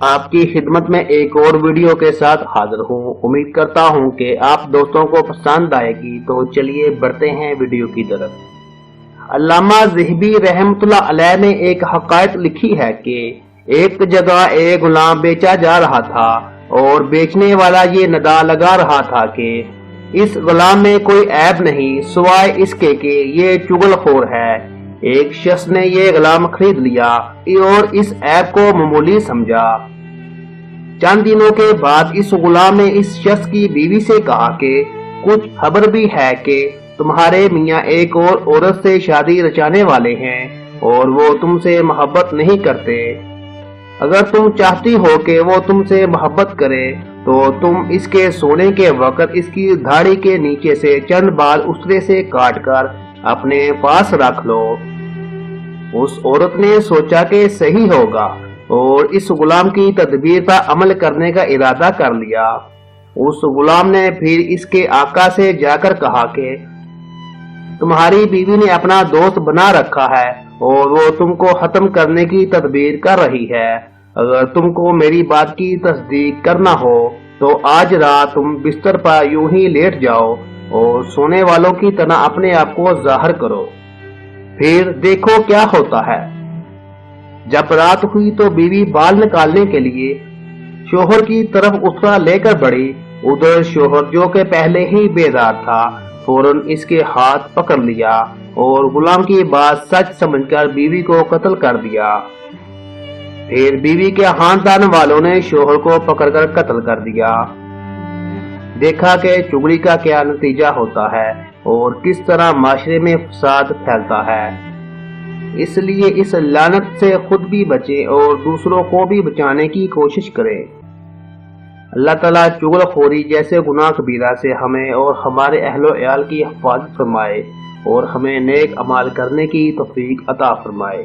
آپ کی خدمت میں ایک اور ویڈیو کے ساتھ حاضر ہوں۔ امید کرتا ہوں کہ آپ دوستوں کو پسند آئے گی، تو چلیے بڑھتے ہیں ویڈیو کی طرف۔ علامہ ذہبی رحمۃ اللہ علیہ نے ایک حقائق لکھی ہے کہ ایک جگہ ایک غلام بیچا جا رہا تھا اور بیچنے والا یہ ندا لگا رہا تھا کہ اس غلام میں کوئی عیب نہیں سوائے اس کے کہ یہ چغل خور ہے۔ ایک شخص نے یہ غلام خرید لیا اور اس عیب کو معمولی سمجھا۔ چند دنوں کے بعد اس غلام نے اس شخص کی بیوی سے کہا کہ کچھ خبر بھی ہے کہ تمہارے میاں ایک اور عورت سے شادی رچانے والے ہیں اور وہ تم سے محبت نہیں کرتے۔ اگر تم چاہتی ہو کہ وہ تم سے محبت کرے تو تم اس کے سونے کے وقت اس کی دھاڑی کے نیچے سے چند بال اسرے سے کاٹ کر اپنے پاس رکھ لو۔ اس عورت نے سوچا کہ صحیح ہوگا اور اس غلام کی تدبیر پر عمل کرنے کا ارادہ کر لیا۔ اس غلام نے پھر اس کے آقا سے جا کر کہا کہ تمہاری بیوی نے اپنا دوست بنا رکھا ہے اور وہ تم کو ختم کرنے کی تدبیر کر رہی ہے۔ اگر تم کو میری بات کی تصدیق کرنا ہو تو آج رات تم بستر پر یوں ہی لیٹ جاؤ اور سونے والوں کی طرح اپنے آپ کو ظاہر کرو، پھر دیکھو کیا ہوتا ہے۔ جب رات ہوئی تو بیوی بال نکالنے کے لیے شوہر کی طرف اسرا لے کر بڑھی۔ ادھر شوہر جو کہ پہلے ہی بیدار تھا فوراً اس کے ہاتھ پکڑ لیا اور غلام کی بات سچ سمجھ کر بیوی کو قتل کر دیا۔ پھر بیوی کے خاندان والوں نے شوہر کو پکڑ کر قتل کر دیا۔ دیکھا کہ چغلی کا کیا نتیجہ ہوتا ہے اور کس طرح معاشرے میں فساد پھیلتا ہے۔ اس لیے اس لعنت سے خود بھی بچیں اور دوسروں کو بھی بچانے کی کوشش کریں۔ اللہ تعالیٰ چغل خوری جیسے گناہ کبیرہ سے ہمیں اور ہمارے اہل و عیال کی حفاظت فرمائے اور ہمیں نیک اعمال کرنے کی توفیق عطا فرمائے۔